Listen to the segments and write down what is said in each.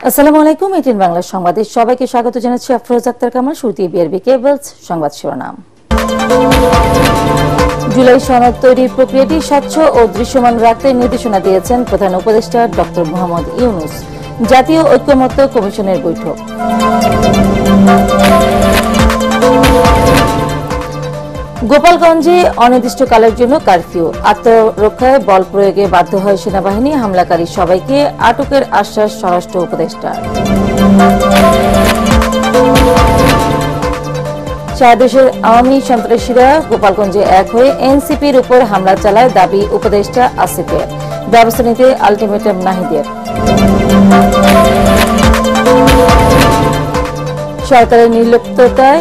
আসসালামু আলাইকুম। এটিএন বাংলা সংবাদে সবাইকে স্বাগত জানাচ্ছি। আফরোজ আক্তার কামাল। শুরুতেই বিআরবি কেবলস সংবাদ শিরোনাম। জুলাই সনদ তৈরির প্রক্রিয়াটি স্বচ্ছ ও দৃশ্যমান রাখতে নির্দেশনা দিয়েছেন প্রধান উপদেষ্টা ডক্টর মোহাম্মদ ইউনূস। জাতীয় ঐকমত্য কমিশনের বৈঠক। গোপালগঞ্জে অনির্দিষ্টকালের জন্য কারফিউ। আত্মরক্ষায় বল প্রয়োগে বাধ্য হয় সেনাবাহিনী। হামলাকারী সবাইকে আটকের আশ্বাস স্বরাষ্ট্র উপদেষ্টার। সারা দেশের আওয়ামী সন্ত্রাসীরা গোপালগঞ্জে এক হয়ে এনসিপির উপর হামলা চালায়, দাবি উপদেষ্টা আসিফের। ব্যবস্থা নিতে আলটিমেটাম নাহিদের। সরকারের নির্লিপ্ততায়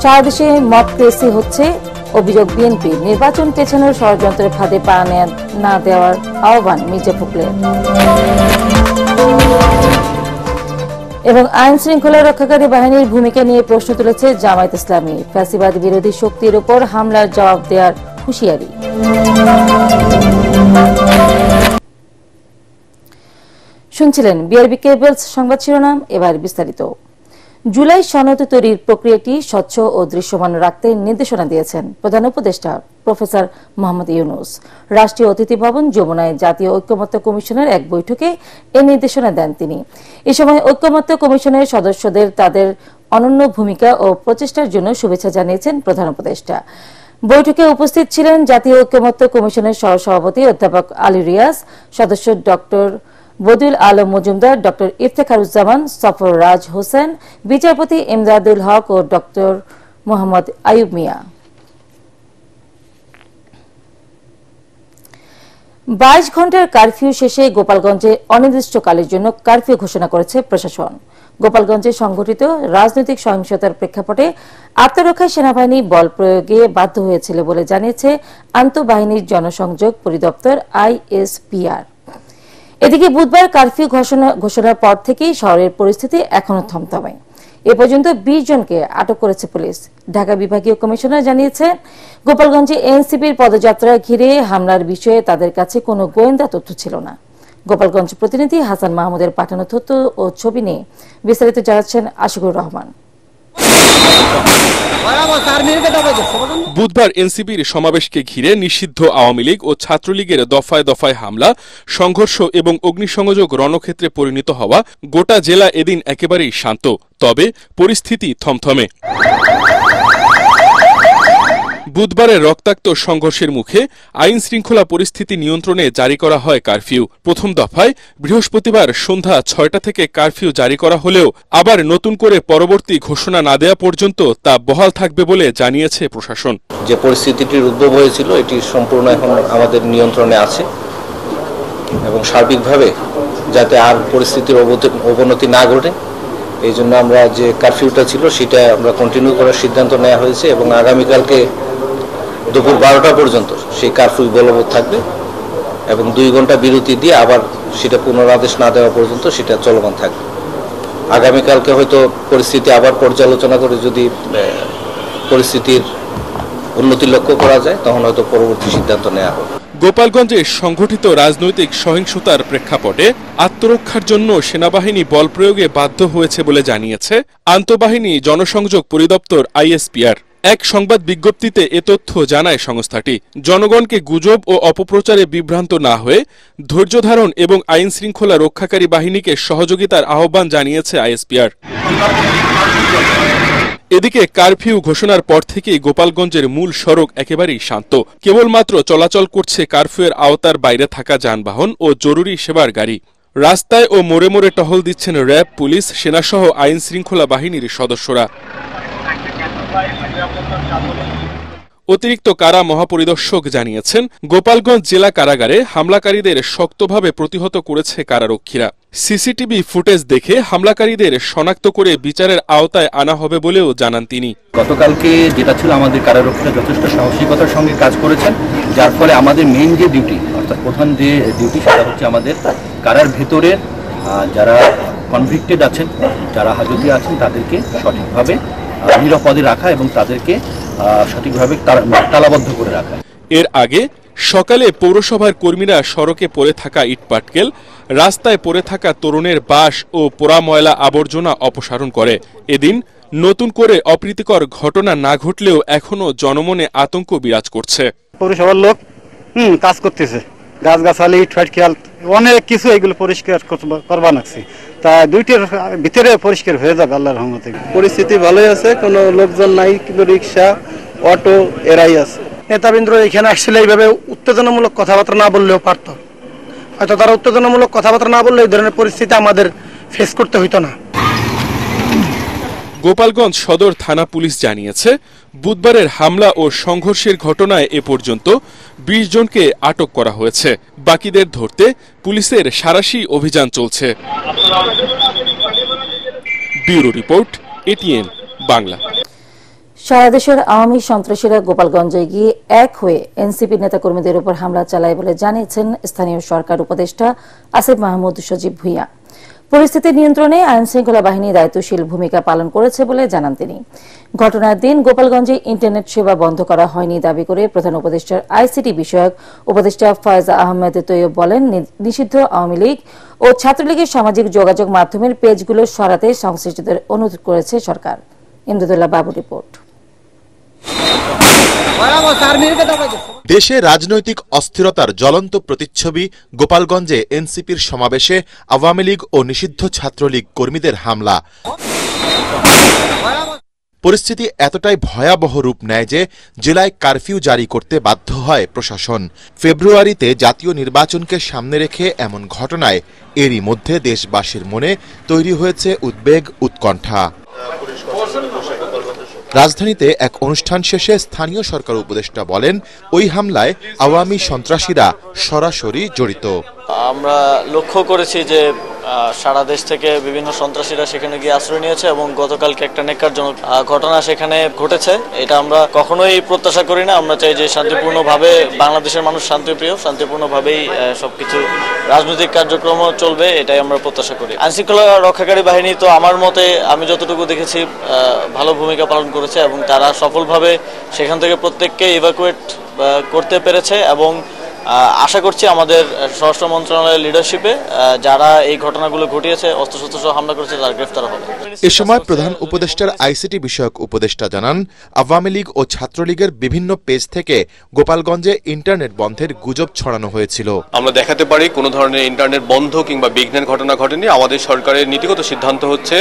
সারা দেশে মব ক্রেসি হচ্ছে, অভিযোগ বিএনপি। নির্বাচন পেছানোর ষড়যন্ত্রের ফাঁদে পা না দেওয়ার আহ্বান মির্জা ফখরুলের। এবং আইন শৃঙ্খলা রক্ষাকারী বাহিনীর ভূমিকা নিয়ে প্রশ্ন তুলেছে জামায়াত ইসলামী। ফ্যাসিবাদ বিরোধী শক্তির উপর হামলার জবাব দেওয়ার হুঁশিয়ারি। শুনছিলেন বিআরবি কেবলস সংবাদ শিরোনাম। এবার বিস্তারিত। জুলাই সনদ তৈরির প্রক্রিয়াটি স্বচ্ছ ও দৃশ্যমান রাখতে নির্দেশনা দিয়েছেন প্রধান উপদেষ্টা প্রফেসর মোহাম্মদ ইউনূস। রাষ্ট্রীয় অতিথি ভবন যমুনায় জাতীয় ঐকমত্য কমিশনের এক বৈঠকে এই নির্দেশনা দেন তিনি। এ সময় ঐকমত্য কমিশনের সদস্যদের তাদের অনন্য ভূমিকা ও প্রচেষ্টার জন্য শুভেচ্ছা জানিয়েছেন প্রধান উপদেষ্টা। বৈঠকে উপস্থিত ছিলেন জাতীয় ঐকমত্য কমিশনের সহসভাপতি অধ্যাপক আলী রিয়াজ, সদস্য ডক্টর বদিউল আলম মজুমদার, ডক্টর ইফতেখারুজ্জামান, সফর রাজ হোসেন, বিচারপতি ইমদাদুল হক ও ডক্টর মোহাম্মদ আইয়ুব মিয়া। 22 ঘণ্টার কারফিউ শেষে গোপালগঞ্জে অনির্দিষ্টকালের জন্য কারফিউ ঘোষণা করেছে প্রশাসন। গোপালগঞ্জে সংঘটিত রাজনৈতিক সহিংসতার প্রেক্ষাপটে আত্মরক্ষায় সেনাবাহিনী বল প্রয়োগে বাধ্য হয়েছিল বলে জানিয়েছে আন্তঃবাহিনীর জনসংযোগ পরিদপ্তর আইএসপিআর। এদিকে বুধবার কারফিউ ঘোষণার পর থেকেই শহরের পরিস্থিতি এখনো থমথমে। এ পর্যন্ত 20 জনকে আটক করেছে পুলিশ। ঢাকা বিভাগীয় কমিশনার জানিয়েছেন, গোপালগঞ্জে এনসিপির পদযাত্রা ঘিরে হামলার বিষয়ে তাদের কাছে কোনো গোয়েন্দা তথ্য ছিল না। গোপালগঞ্জ প্রতিনিধি হাসান মাহমুদের পাঠানো তথ্য ও ছবি নিয়ে বিস্তারিত জানাচ্ছেন আশিকুর রহমান। বুধবার এনসিপির সমাবেশকে ঘিরে নিষিদ্ধ আওয়ামী লীগ ও ছাত্রলীগের দফায় দফায় হামলা, সংঘর্ষ এবং অগ্নিসংযোগ রণক্ষেত্রে পরিণত হওয়া গোটা জেলা এদিন একেবারেই শান্ত, তবে পরিস্থিতি থমথমে। বুধবারের রক্তাক্ত সংঘর্ষের মুখে আইন শৃঙ্খলা পরিস্থিতি নিয়ন্ত্রণে জারি করা হয় কারফিউ। প্রথম দফায় বৃহস্পতিবার সন্ধ্যা 6টা থেকে কারফিউ জারি করা হলেও আবার নতুন করে পরবর্তী ঘোষণা না দেওয়া পর্যন্ত তা বহাল থাকবে বলে জানিয়েছে প্রশাসন। যে পরিস্থিতিটির উদ্ভব হয়েছিল এটি সম্পূর্ণ এখন আমাদের নিয়ন্ত্রণে আছে এবং সার্বিকভাবে যাতে আর পরিস্থিতির অবনতি না ঘটে এই জন্য আমরা যে কারফিউটা ছিল সেটা আমরা কন্টিনিউ করার সিদ্ধান্ত নেওয়া হয়েছে এবং আগামীকালকে দুপুর 12টা পর্যন্ত সেই কারফিউ বলবৎ থাকবে এবং 2 ঘন্টা বিরতি দিয়ে আবার সেটা পুনরাদেশ না দেওয়া পর্যন্ত সেটা চলমান থাকবে। আগামীকালকে হয়তো পরিস্থিতি আবার পর্যালোচনা করে যদি পরিস্থিতির উন্নতি লক্ষ্য করা যায় তখন হয়তো পরবর্তী সিদ্ধান্ত নেওয়া হবে। গোপালগঞ্জে সংঘটিত রাজনৈতিক সহিংসতার প্রেক্ষাপটে আত্মরক্ষার জন্য সেনাবাহিনী বল প্রয়োগে বাধ্য হয়েছে বলে জানিয়েছে আন্তঃবাহিনী জনসংযোগ পরিদপ্তর আইএসপিআর। এক সংবাদ বিজ্ঞপ্তিতে এ তথ্য জানায় সংস্থাটি। জনগণকে গুজব ও অপপ্রচারে বিভ্রান্ত না হয়ে ধৈর্য ধারণ এবং আইন শৃঙ্খলা রক্ষাকারী বাহিনীকে সহযোগিতার আহ্বান জানিয়েছে আইএসপিআর। এদিকে কারফিউ ঘোষণার পর থেকেই গোপালগঞ্জের মূল সড়ক একেবারেই শান্ত। কেবলমাত্র চলাচল করছে কারফিউয়ের আওতার বাইরে থাকা যানবাহন ও জরুরি সেবার গাড়ি। রাস্তায় ও মোড়ে মোড়ে টহল দিচ্ছেন র্যাব, পুলিশ, সেনাসহ আইন শৃঙ্খলা বাহিনীর সদস্যরা। অতিরিক্ত কারা মহাপরিদর্শক জানিয়েছেন, গোপালগঞ্জ জেলা কারাগারে হামলাকারীদের শক্তভাবে প্রতিহত করেছে কারারক্ষীরা। সিসিটিভি ফুটেজ দেখে হামলাকারীদের শনাক্ত করে বিচারের আওতায় আনা হবে বলেও জানান তিনি। গতকালকে যেটা ছিল আমাদের কারারক্ষীরা যথেষ্ট সাহসিকতার সঙ্গে কাজ করেছেন, যার ফলে আমাদের মেইন যে ডিউটি অর্থাৎ প্রধান যে ডিউটি সেটা হচ্ছে আমাদের কারার ভেতরের যারা কনভিক্টেড আছেন, যারা হাজতে আছেন তাদেরকে সঠিকভাবে নিরাপদে রাখা এবং তাদেরকে সঠিকভাবে তালাবদ্ধ করে রাখা। এর আগে সকালে পৌরসভার কর্মীরা সড়কে পড়ে থাকা ইটপাটকেল, রাস্তায় পড়ে থাকা তরুণের বাস ও পোড়া ময়লা আবর্জনা অপসারণ করে। এদিন নতুন করে অপ্রীতিকর ঘটনা না ঘটলেও এখনো জনমনে আতঙ্ক বিরাজ করছে। পৌরসভার লোক কাজ করতেছে, গাছগাছালি ইটফাট খেয়াল অনেক কিছু এগুলো পরিষ্কার করবা লাগছে, তা দুইটার ভিতরে পরিষ্কার হয়ে যাবে আল্লাহর রহমতে। পরিস্থিতি ভালোই আছে, কোনো লোকজন নাই, কিন্তু রিক্সা অটো এরাই আছে। নেতাবৃন্দ এখানে আসলে এইভাবে উত্তেজনামূলক কথাবার্তা না বললেও পারত, হয়তো তারা উত্তেজনামূলক কথাবার্তা না বললে এই ধরনের পরিস্থিতি আমাদের ফেস করতে হইতো না। গোপালগঞ্জ সদর থানা পুলিশ জানিয়েছে, বুধবারের হামলা ও সংঘর্ষের ঘটনায় এ পর্যন্ত 20 জনকে আটক করা হয়েছে। বাকিদের ধরতে পুলিশের সাঁড়াশি অভিযান চলছে। Bureau report, ATN Bangla. সারা দেশের আওয়ামী সন্ত্রাসীরা গোপালগঞ্জে গিয়ে এক হয়ে এনসিপি নেতাকর্মীদের উপর হামলা চালায় বলে জানিয়েছেন স্থানীয় সরকার উপদেষ্টা আসিফ মাহমুদ সজীব ভুঁইয়া। পরিস্থিতি নিয়ন্ত্রণে আইনশৃঙ্খলা বাহিনী দায়িত্বশীল ভূমিকা পালন করেছে বলে জানান তিনি। ঘটনার দিন গোপালগঞ্জে ইন্টারনেট সেবা বন্ধ করা হয়নি দাবি করে প্রধান উপদেষ্টার আইসিটি বিষয়ক উপদেষ্টা ফয়েজ আহমেদ তৈয়ব বলেন, নিষিদ্ধ আওয়ামী লীগ ও ছাত্রলীগের সামাজিক যোগাযোগ মাধ্যমের পেজগুলো সরাতে সংশ্লিষ্টদের অনুরোধ করেছে সরকার। ইমদাদুল্লাহ বাবু রিপোর্ট। দেশে রাজনৈতিক অস্থিরতার জ্বলন্ত প্রতিচ্ছবি গোপালগঞ্জে এনসিপির সমাবেশে আওয়ামী লীগ ও নিষিদ্ধ ছাত্রলীগ কর্মীদের হামলা। পরিস্থিতি এতটাই ভয়াবহ রূপ নেয় যে জেলায় কারফিউ জারি করতে বাধ্য হয় প্রশাসন। ফেব্রুয়ারিতে জাতীয় নির্বাচনকে সামনে রেখে এমন ঘটনায় এরই মধ্যে দেশবাসীর মনে তৈরি হয়েছে উদ্বেগ, উৎকণ্ঠা। রাজধানীতে এক অনুষ্ঠান শেষে স্থানীয় সরকার উপদেষ্টা বলেন, ওই হামলায় আওয়ামী সন্ত্রাসীরা সরাসরি জড়িত। আমরা লক্ষ্য করেছি যে সারা দেশ থেকে বিভিন্ন সন্ত্রাসীরা সেখানে গিয়ে আশ্রয় নিয়েছে এবং গতকালকে একটা নেক্কারজনক ঘটনা সেখানে ঘটেছে। এটা আমরা কখনোই প্রত্যাশা করি না। আমরা চাই যে শান্তিপূর্ণভাবে, বাংলাদেশের মানুষ শান্তিপ্রিয়, শান্তিপূর্ণভাবেই সবকিছু রাজনৈতিক কার্যক্রম চলবে, এটাই আমরা প্রত্যাশা করি। আইনশৃঙ্খলা রক্ষাকারী বাহিনী তো আমার মতে, আমি যতটুকু দেখেছি, ভালো ভূমিকা পালন করেছে এবং তারা সফলভাবে সেখান থেকে প্রত্যেককে ইভাকুয়েট করতে পেরেছে এবং আশা করছি আমাদের স্বরাষ্ট্র মন্ত্রণালয়ের লিডারশিপে যারা এই ঘটনাগুলো ঘটিয়েছে, অস্ত্রশস্ত্র সহ হামলা করেছে, তারা গ্রেফতার হবে। এ সময় প্রধান উপদেষ্টার আইসিটি বিষয়ক উপদেষ্টা জানান, আওয়ামী লীগ ও ছাত্রলীগের বিভিন্ন পেজ থেকে গোপালগঞ্জে ইন্টারনেট বন্ধের গুজব ছড়ানো হয়েছিল। আমরা দেখাতে পারি কোনো ধরনের ইন্টারনেট বন্ধ কিংবা বিঘ্নের ঘটনা ঘটেনি। আমাদের সরকারের নীতিগত সিদ্ধান্ত হচ্ছে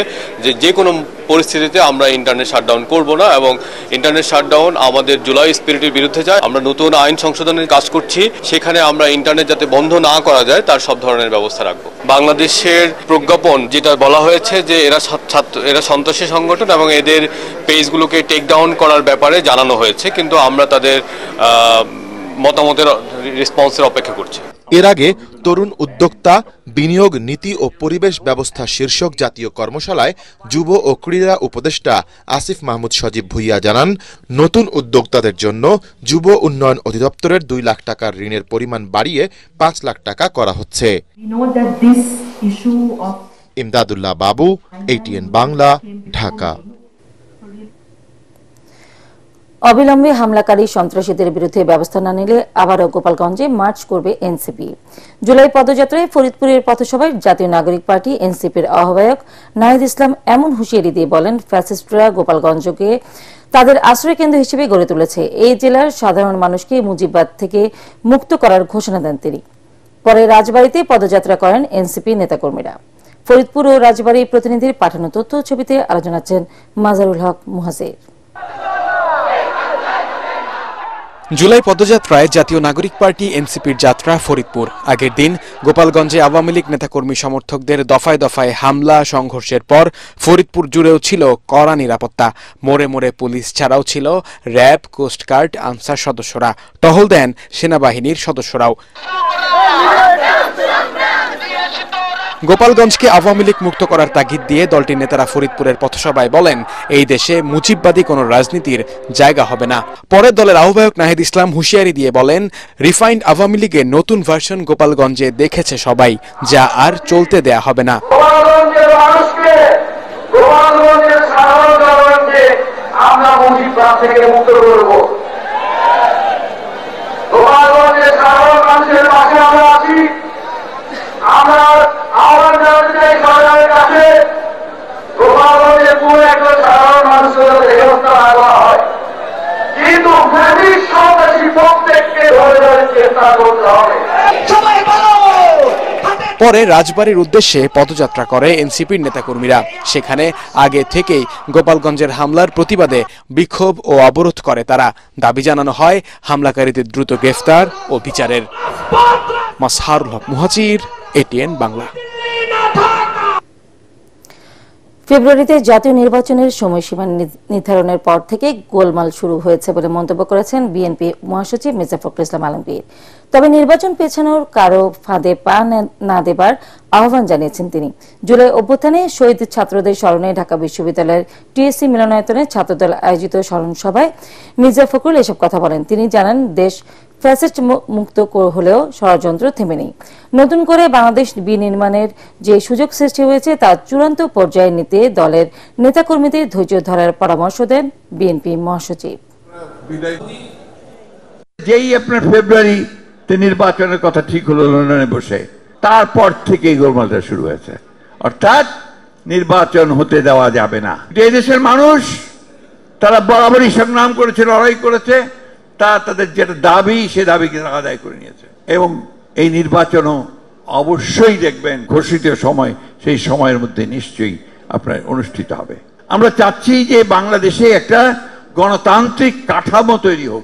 যে কোনো পরিস্থিতিতে আমরা ইন্টারনেট শাটডাউন করব না এবং ইন্টারনেট শাটডাউন আমাদের জুলাই স্পিরিটের বিরুদ্ধে যায়। আমরা নতুন আইন সংশোধনের কাজ করছি, সেখানে আমরা ইন্টারনেট যাতে বন্ধ না করা যায় তার সব ধরনের ব্যবস্থা রাখবো। বাংলাদেশের প্রজ্ঞাপন যেটা বলা হয়েছে যে এরা সন্ত্রাসী সংগঠন এবং এদের পেজগুলোকে টেক ডাউন করার ব্যাপারে জানানো হয়েছে, কিন্তু আমরা তাদের মতামতের রেসপন্সের অপেক্ষা করছি। এর আগে তরুণ উদ্যোক্তা, বিনিয়োগ নীতি ও পরিবেশ ব্যবস্থা শীর্ষক জাতীয় কর্মশালায় যুব ও ক্রীড়া উপদেষ্টা আসিফ মাহমুদ সজীব ভুঁইয়া জানান, নতুন উদ্যোক্তাদের জন্য যুব উন্নয়ন অধিদপ্তরের 2 লাখ টাকার ঋণের পরিমাণ বাড়িয়ে 5 লাখ টাকা করা হচ্ছে। ইমদাদুল্লাহ বাবু, এটিএন বাংলা, ঢাকা। অবিলম্বে হামলাকারী সন্ত্রাসীদের বিরুদ্ধে ব্যবস্থা না নিলে আবারও গোপালগঞ্জে মার্চ করবে এনসিপি। জুলাই পদযাত্রায় ফরিদপুরের পথসভায় জাতীয় নাগরিক পার্টি এনসিপির আহ্বায়ক নাহিদ ইসলাম এমন হুঁশিয়ারি দিয়ে বলেন, ফ্যাসিস্টরা গোপালগঞ্জকে তাদের আশ্রয়কেন্দ্র হিসেবে গড়ে তুলেছে। এই জেলার সাধারণ মানুষকে মুজিববাদ থেকে মুক্ত করার ঘোষণা দেন তিনি। পরে রাজবাড়ীতে পদযাত্রা করেন এনসিপি নেতাকর্মীরা। ফরিদপুর ও রাজবাড়ী প্রতিনিধির পাঠানো তথ্য ছবিতে আলোচনা আছেন মাজারুল হক মুহাজির। জুলাই পদযাত্রায় জাতীয় নাগরিক পার্টি এনসিপির যাত্রা ফরিদপুর। আগের দিন গোপালগঞ্জে আওয়ামী লীগ নেতাকর্মী সমর্থকদের দফায় দফায় হামলা সংঘর্ষের পর ফরিদপুর জুড়েও ছিল কড়া নিরাপত্তা। মোড়ে মোড়ে পুলিশ ছাড়াও ছিল র্যাব, কোস্টগার্ড, আনসার সদস্যরা। টহল দেন সেনাবাহিনীর সদস্যরাও। গোপালগঞ্জকে আওয়ামী লীগ মুক্ত করার তাগিদ দিয়ে দলটির নেতারা ফরিদপুরের পথসভায় বলেন, এই দেশে মুজিববাদী কোনো রাজনীতির জায়গা হবে না। পরে দলের আহ্বায়ক নাহিদ ইসলাম হুঁশিয়ারি দিয়ে বলেন, রিফাইন্ড আওয়ামী লীগের নতুন ভার্সন গোপালগঞ্জে দেখেছে সবাই, যা আর চলতে দেয়া হবে না। আমরা মুজিববাদ থেকে মুক্ত করব। গোপালগঞ্জের সাধারণ মানুষের পাশে আমরা আছি। আমরা ফ্যাসিস্ট সন্ত্রাসী প্রত্যেককে ধরে ধরে চেষ্টা করতে হবে। পরে রাজবাড়ির উদ্দেশ্যে পদযাত্রা করে এনসিপির নেতাকর্মীরা। সেখানে আগে থেকেই গোপালগঞ্জের হামলার প্রতিবাদে বিক্ষোভ ও অবরোধ করে তারা। দাবি জানানো হয় হামলাকারীদের দ্রুত গ্রেফতার ও বিচারের। মাসহারুল হক মুহাজির, এটিএন বাংলা। ফেব্রুয়ারিতে জাতীয় নির্বাচনের সময়সীমা নির্ধারণের পর থেকে গোলমাল শুরু হয়েছে বলে মন্তব্য করেছেন বিএনপি মহাসচিব মির্জা ফখরুল ইসলাম আলমগীর। তবে নির্বাচন পেছানোর কারো ফাঁদে পা না দেবার আহ্বান জানিয়েছেন তিনি। জুলাই অভ্যুত্থানে শহীদ ছাত্রদের স্মরণে ঢাকা বিশ্ববিদ্যালয়ের টিএসসি মিলনায়তনে ছাত্রদল আয়োজিত স্মরণ সভায় মির্জা ফখরুল এসব কথা বলেন। তিনি জানান, দেশ ফ্যাসিস্ট মুক্ত হলেও ষড়যন্ত্র থেমে নেই। নতুন করে বাংলাদেশ বিনির্মাণের যে সুযোগ সৃষ্টি হয়েছে তা চূড়ান্ত পর্যায়ে নিতে দলের নেতাকর্মীদের ধৈর্য ধরার পরামর্শ দেন বিএনপি মহাসচিব। যেই আপনার ফেব্রুয়ারিতে নির্বাচনের কথা ঠিক হলো লন্ডনে বসে, তারপর থেকেই গোলমালটা শুরু হয়েছে। অর্থাৎ নির্বাচন হতে দেওয়া যাবে না। এই দেশের মানুষ তারা বরাবরই সংগ্রাম করেছে, লড়াই করেছে, তাদের যেটা দাবি সে দাবিকে আদায় করে নিয়েছে। এবং এই নির্বাচনও অবশ্যই দেখবেন ঘোষিত সময়, সেই সময়ের মধ্যে নিশ্চয়ই আপনার অনুষ্ঠিত হবে। আমরা চাচ্ছি যে বাংলাদেশে একটা গণতান্ত্রিক কাঠামো তৈরি হোক।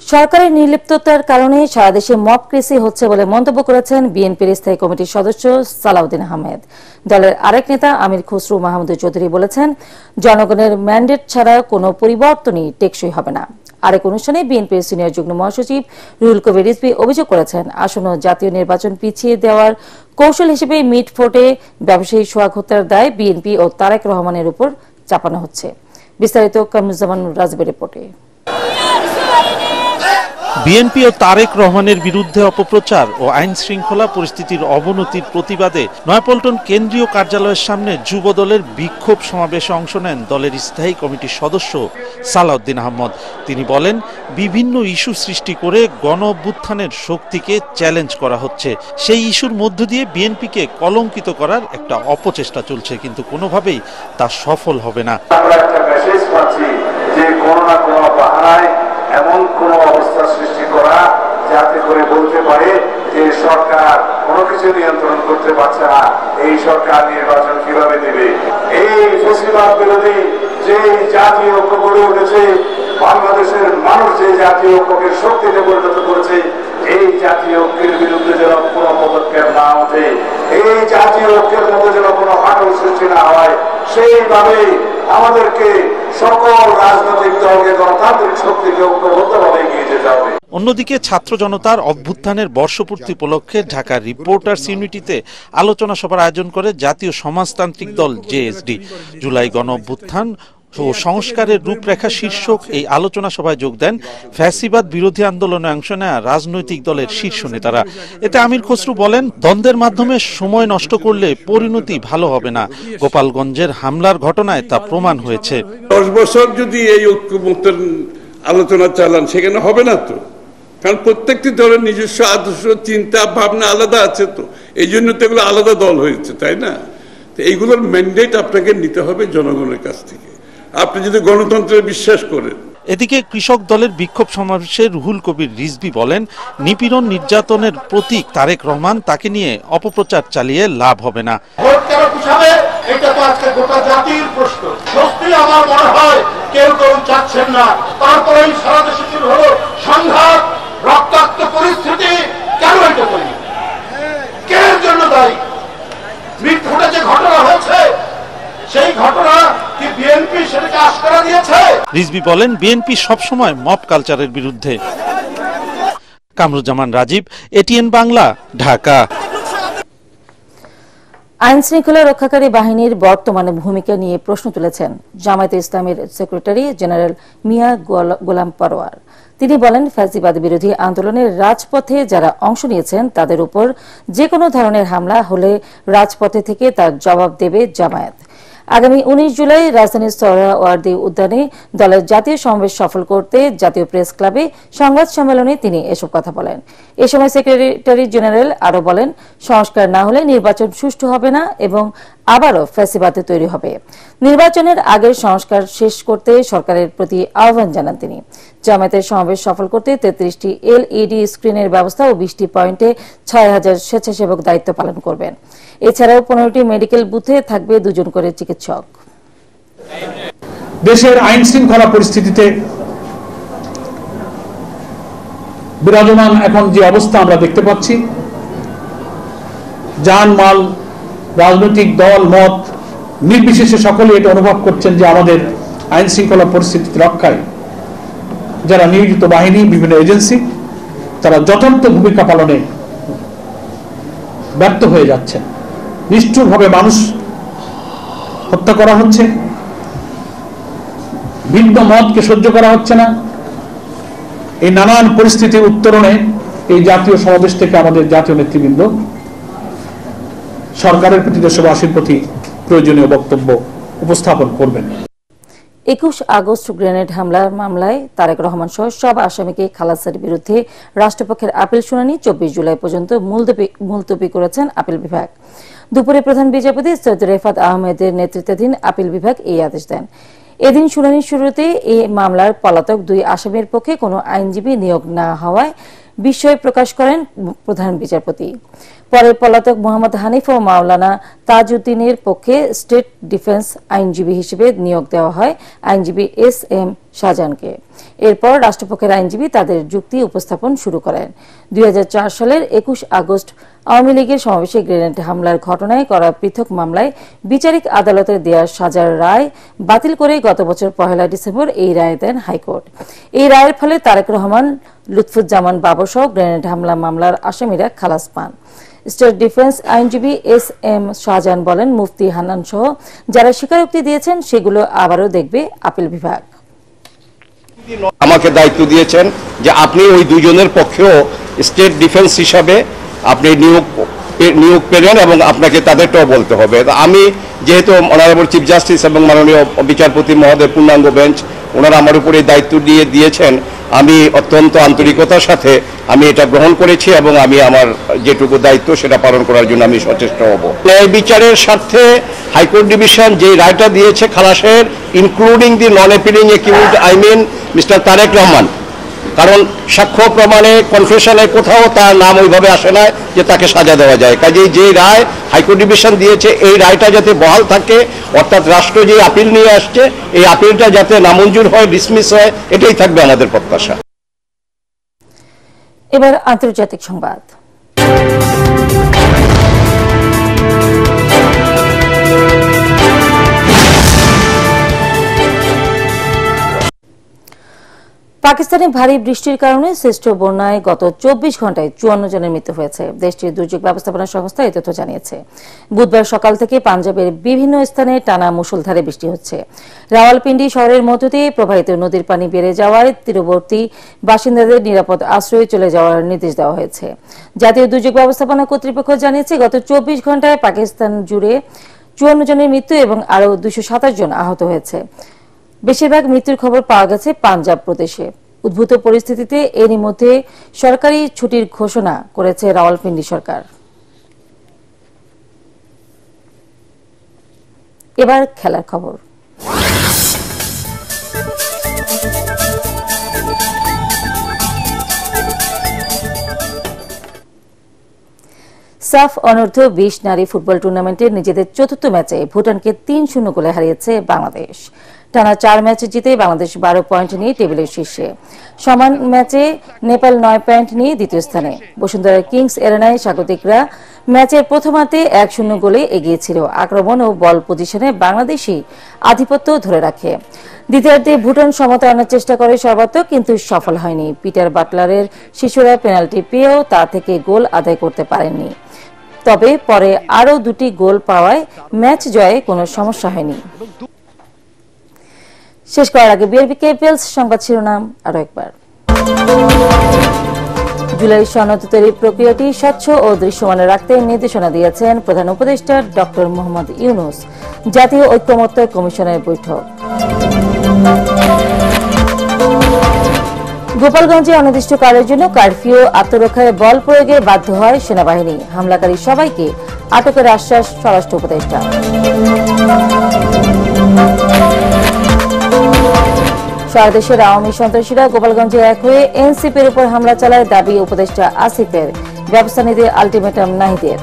সরকারের নির্লিপ্ততার কারণে সারা দেশে মব ক্রেসি হচ্ছে বলে মন্তব্য করেছেন বিএনপির স্থায়ী কমিটির সদস্য সালাউদ্দিন আহমেদ। দলের আরেক নেতা আমির খসরু মাহমুদ চৌধুরী বলেছেন, জনগণের ম্যান্ডেট ছাড়া কোনো পরিবর্তনই টেকসই হবে না। আরেক অনুষ্ঠানে বিএনপির সিনিয়র যুগ্ম মহাসচিব রুহুল কবির রিজভী অভিযোগ করেছেন, আসন্ন জাতীয় নির্বাচন পিছিয়ে দেওয়ার কৌশল হিসেবে মিটফোর্টে ব্যবসায়ী সোহাগ হত্যার দায় বিএনপি ও তারেক রহমানের উপর চাপানো হচ্ছে। বিস্তারিত কামরুজ্জামান রাজবের রিপোর্টে। বিএনপি ও তারেক রহমানের বিরুদ্ধে অপপ্রচার ও আইন শৃঙ্খলা পরিস্থিতির অবনতির প্রতিবাদে নয়াপল্টন কেন্দ্রীয় কার্যালয়ের সামনে যুবদলের বিক্ষোভ সমাবেশে অংশ নেন দলের স্থায়ী কমিটির সদস্য সালাউদ্দিন আহমদ। তিনি বলেন, বিভিন্ন ইস্যু সৃষ্টি করে গণ অভ্যুত্থানের শক্তিকে চ্যালেঞ্জ করা হচ্ছে। সেই ইস্যুর মধ্য দিয়ে বিএনপিকে কলঙ্কিত করার একটা অপচেষ্টা চলছে, কিন্তু কোনোভাবেই তা সফল হবে না। এমন কোন অবস্থা সৃষ্টি করা যাতে করে বলতে পারে যে সরকার কোনো কিছু নিয়ন্ত্রণ করতে পারছে না, এই সরকার নির্বাচন কিভাবে দেবে। এই ফ্যাসিবাদ বিরোধী যে জাতীয় ঐক্য গড়ে উঠেছে, বাংলাদেশের মানুষ যে জাতীয় ঐক্যকে শক্তিতে পরিণত করেছে, এই জাতীয় ঐক্যের বিরুদ্ধে যেন কোনো পদক্ষেপ না ওঠে, এই জাতীয় ঐক্যের মধ্যে যেন কোনো ফাটল সৃষ্টি না হয়, সেইভাবে আমাদেরকে সকল রাজনৈতিক দলকে গণতান্ত্রিক শক্তিকে ঐক্যবদ্ধভাবে এগিয়ে যেতে হবে। অন্যদিকে ছাত্র জনতার অভ্যুত্থানের বর্ষপূর্তি উপলক্ষে ঢাকার রিপোর্টার্স ইউনিটিতে আলোচনা সভার আয়োজন করে জাতীয় সমাজতান্ত্রিক দল জেএসডি। জুলাই গণ অভ্যুত্থান ও সংস্কারের রূপরেখা শীর্ষক এই আলোচনা সভায় যোগ দেন ফ্যাসিবাদ বিরোধী আন্দোলনে অংশ নেওয়া রাজনৈতিক দলের শীর্ষ নেতারা। এতে আমির খসরু বলেন, দ্বন্দ্বের মাধ্যমে সময় নষ্ট করলে পরিণতি ভালো হবে না। গোপালগঞ্জের হামলার ঘটনায় তা প্রমাণ হয়েছে। 10 বছর যদি এই ঐক্যমত্যের আলোচনা চালান, সেখানে হবে না তো, কারণ প্রত্যেকটি দলের নিজস্ব আদর্শ, চিন্তা ভাবনা আলাদা আছে। তো এই জন্য তো এগুলো আলাদা দল হয়েছে, তাই না? তো এইগুলোর ম্যান্ডেট আপনাকে নিতে হবে জনগণের কাছ থেকে, আপনি যদি গণতন্ত্রে বিশ্বাস করেন। এদিকে কৃষক দলের বিক্ষোভ সমাবেশে রুহুল কবির রিজভী বলেন, নিপীড়ন নির্যাতনের প্রতীক তারেক রহমান, তাকে নিয়ে অপপ্রচার চালিয়ে লাভ হবে না। ভোট কেন পিছাবে, এটা তো আজকে গোটা জাতির প্রশ্ন। সত্যি আমার মনে হয় কেউ চাচ্ছেন না, তারপরেই সারা দেশে শুরু হলো সংঘাত, রক্তাক্ত পরিস্থিতি। কেন এটা করি? কে এর জন্য দায়ী? মিটফোর্টে যে ঘটনা হয়েছে, সেই ঘটনা কি বিএনপি সেটাকে আশকারা দিয়েছে? রিজভী বলেন, বিএনপি সবসময় মব কালচারের বিরুদ্ধে। কামরুজ্জামান রাজীব, এটিএন বাংলা, ঢাকা। আইন শৃঙ্খলা রক্ষাকারী বাহিনীর বর্তমানে ভূমিকা নিয়ে প্রশ্ন তুলেছেন জামায়াতে ইসলামীর সেক্রেটারি জেনারেল মিয়া গোলাম পরোয়ার। তিনি বলেন, ফ্যাসিবাদ বিরোধী আন্দোলনের রাজপথে যারা অংশ নিয়েছেন তাদের উপর যে কোনো ধরনের হামলা হলে রাজপথে থেকে তার জবাব দেবে জামায়াত। আগামী 19 জুলাই রাজধানীর সোহরাওয়ার্দী উদ্যানে দলের জাতীয় সমাবেশ সফল করতে জাতীয় প্রেস ক্লাবে সংবাদ সম্মেলনে তিনি এসব কথা বলেন। এ সময় সেক্রেটারি জেনারেল আরও বলেন, সংস্কার না হলে নির্বাচন সুষ্ঠু হবে না এবং আবারও ফ্যাসিবাদে তৈরি হবে। নির্বাচনের আগের সংস্কার শেষ করতে সরকারের প্রতি আহ্বান জানান তিনি। জামায়াতের সমাবেশ সফল করতে 33টি LED স্ক্রিনের ব্যবস্থা ও 20টি পয়েন্টে 6000 স্বেচ্ছাসেবক দায়িত্ব পালন করবেন। এছাড়াও 15টি মেডিকেল বুথে থাকবে 2 জন করে চিকিৎসক। দেশের আইন শৃঙ্খলা পরিস্থিতিতে বিরাজমান এখন যে অবস্থা আমরা দেখতে পাচ্ছি, জানমাল, রাজনৈতিক দল মত নির্বিশেষে সকলে এটা অনুভব করছেন যে আমাদের আইন শৃঙ্খলা পরিস্থিতি রক্ষায় যারা নিয়োজিত বাহিনী, বিভিন্ন এজেন্সি, তারা যথার্থ ভূমিকা পালনে ব্যর্থ হয়ে যাচ্ছেন। নিষ্ঠুরভাবে মানুষ হত্যা করা হচ্ছে, ভিন্ন মতকে সহ্য করা হচ্ছে না। এই নানান পরিস্থিতির উত্তরণে এই জাতীয় সমাবেশ থেকে আমাদের জাতীয় নেতৃবৃন্দ সরকারের প্রতি, দেশবাসীর প্রতি প্রয়োজনীয় বক্তব্য উপস্থাপন করবেন। 21 আগস্ট গ্রেনেড হামলার মামলায় তারেক রহমান সহ সব আসামিকে খালাসের বিরুদ্ধে রাষ্ট্রপক্ষের আপিল শুনানি 24 জুলাই পর্যন্ত মুলতবি করেছেন আপিল বিভাগ। দুপুরে প্রধান বিচারপতি সৈয়দ রেফাত আহমেদের নেতৃত্বাধীন আপিল বিভাগ এই আদেশ দেন। এদিন শুনানির শুরুতে এই মামলার পলাতক 2 আসামির পক্ষে কোনো আইনজীবী নিয়োগ না হওয়ায় বিস্ময় প্রকাশ করেন প্রধান বিচারপতি। পরে পলাতক মোহাম্মদ হানিফ ও মাওলানা তাজউদ্দিনের পক্ষে স্টেট ডিফেন্স আইনজীবী হিসেবে নিয়োগ দেওয়া হয় আইনজীবী SM শাহজাহানকে। এরপর রাষ্ট্রপক্ষের আইনজীবী তাদের যুক্তি উপস্থাপন শুরু করেন। 2004 সালের 21 আগস্ট আওয়ামী লীগের সমাবেশে গ্রেনেড হামলার ঘটনায় করা পৃথক মামলায় বিচারিক আদালতের দেওয়া সাজার রায় বাতিল করে গত বছর 1 ডিসেম্বর এই রায় দেন হাইকোর্ট। এই রায়ের ফলে তারেক রহমান, লুৎফুজ্জামান বাবর সহ গ্রেনেড হামলা মামলার আসামিরা খালাস পান। স্টেট ডিফেন্স আইনজীবী SM শাহজাহান বলেন, মুফতি হান্নান সহ যারা স্বীকারোক্তি দিয়েছেন সেগুলো আবারও দেখবে আপিল বিভাগ। আমাকে দায়িত্ব দিয়েছেন যে আপনি ওই 2 জনের পক্ষেও স্টেট ডিফেন্স হিসাবে আপনি নিয়োগ পেলেন এবং আপনাকে তাদেরটাও বলতে হবে। আমি যেহেতু অনারেবল চিফ জাস্টিস এবং মাননীয় বিচারপতি মহোদয় পূর্ণাঙ্গ বেঞ্চ ওনারা আমার উপরে দায়িত্ব দিয়েছেন, আমি অত্যন্ত আন্তরিকতার সাথে আমি এটা গ্রহণ করেছি এবং আমি আমার যেটুকু দায়িত্ব সেটা পালন করার জন্য আমি সচেষ্ট হব। ন্যায় বিচারের স্বার্থে হাইকোর্ট ডিভিশন যে রায়টা দিয়েছে খালাসের, including the non appealing accused, mister Tarique Rahman, কারণ সাক্ষ্য প্রমাণে কনফেশনে কোথাও তার নাম ওইভাবে আসে না যে তাকে সাজা দেওয়া যায়। কাজেই যে রায় হাইকোর্ট ডিভিশন দিয়েছে এই রায়টা যাতে বহাল থাকে, অর্থাৎ রাষ্ট্র যে আপিল নিয়ে আসছে এই আপিলটা যাতে নামঞ্জুর হয়, ডিসমিস হয়, এটাই থাকবে আমাদের প্রত্যাশা। এবার আন্তর্জাতিক সংবাদ। পাকিস্তানে ভারী বৃষ্টির কারণে সৃষ্ট বন্যায় গত 24 ঘন্টায় 54 জনের মৃত্যু হয়েছে। দেশটির দুর্যোগ ব্যবস্থাপনা সংস্থা এই তথ্য জানিয়েছে। বুধবার সকাল থেকে পাঞ্জাবের বিভিন্ন স্থানে টানা মুষলধারে বৃষ্টি হচ্ছে। রাওয়ালপিন্ডি শহরের মধ্য দিয়ে প্রবাহিত নদীর পানি বেড়ে যাওয়ায় তীরবর্তী বাসিন্দাদের নিরাপদ আশ্রয়ে চলে যাওয়ার নির্দেশ দেওয়া হয়েছে। জাতীয় দুর্যোগ ব্যবস্থাপনা কর্তৃপক্ষ জানিয়েছে, গত 24 ঘন্টায় পাকিস্তান জুড়ে 54 জনের মৃত্যু এবং আরও 227 জন আহত হয়েছে। বেশিরভাগ মৃত্যুর খবর পাওয়া গেছে পাঞ্জাব প্রদেশে। উদ্ভূত পরিস্থিতিতে এরই মধ্যে সরকারি ছুটির ঘোষণা করেছে রাওয়ালপিন্ডি সরকার। এবার খেলার খবর। সাফ অনূর্ধ্ব 20 নারী ফুটবল টুর্নামেন্টের নিজেদের চতুর্থ ম্যাচে ভুটানকে 3-0 গোলে হারিয়েছে বাংলাদেশ। টানা 4 ম্যাচ জিতে বাংলাদেশ 12 পয়েন্ট নিয়ে টেবিলের শীর্ষে। সমান ম্যাচে নেপাল 9 পয়েন্ট নিয়ে দ্বিতীয় স্থানে। বসুন্ধরা কিংস এরেনায় স্বাগতিকরা ম্যাচের প্রথমার্ধে 1-0 গোলে এগিয়ে ছিল। আক্রমণ ও বল পজিশনে বাংলাদেশই আধিপত্য ধরে রাখে। দ্বিতীয়ার্ধে ভুটান সমতা আনার চেষ্টা করে সর্বাত্মক, কিন্তু সফল হয়নি। পিটার বাটলারের শিশুরা পেনাল্টি পেয়েও তা থেকে গোল আদায় করতে পারেননি। তবে পরে আরও 2টি গোল পাওয়ায় ম্যাচ জয়ে কোনো সমস্যা হয়নি। শেষ করার আগে বিআরবি কেপিএলস সংবাদ শিরোনাম আরো একবার। জুলাই সনদ তৈরির প্রক্রিয়াটি স্বচ্ছ ও দৃশ্যমান রাখতে নির্দেশনা দিয়েছেন প্রধান উপদেষ্টা ডক্টর মোহাম্মদ ইউনূস। জাতীয় ঐকমত্য কমিশনের বৈঠক। গোপালগঞ্জে অনির্দিষ্টকালের জন্য কারফিউ আত্মরক্ষায় বল প্রয়োগে বাধ্য হয় সেনাবাহিনী। হামলাকারী সবাইকে আটকের আশ্বাস স্বরাষ্ট্র উপদেষ্টা। সারা দেশের আওয়ামী সন্ত্রাসীরা গোপালগঞ্জে এক হয়ে এনসিপির উপর হামলা চালায় দাবি উপদেষ্টা আসিফের। ব্যবস্থা নিতে আলটিমেটাম নাহিদের।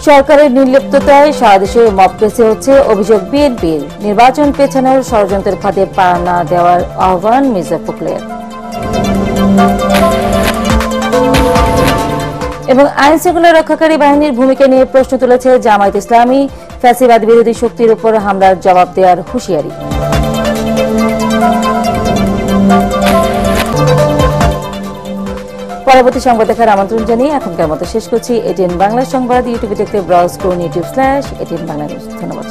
সরকারের নির্লিপ্ততায় সারা দেশে মব কেসে হচ্ছে অভিযোগ বিএনপির। নির্বাচন পেছানোর ষড়যন্ত্রের ফাঁদে পা না দেওয়ার আহ্বান মির্জা ফখরুলের। এবং আইন শৃঙ্খলা রক্ষাকারী বাহিনীর ভূমিকা নিয়ে প্রশ্ন তুলেছে জামায়াত ইসলামী। ফ্যাসিবাদ বিরোধী শক্তির উপর হামলার জবাব দেওয়ার হুঁশিয়ারি। পরবর্তী সংবাদ দেখার আমন্ত্রণ জানিয়ে এখনকার মতো শেষ করছি। এটিএন বাংলা সংবাদ ইউটিউবে দেখতে ব্রাউজ করুন youtube/ATN বাংলা নিউজ। ধন্যবাদ।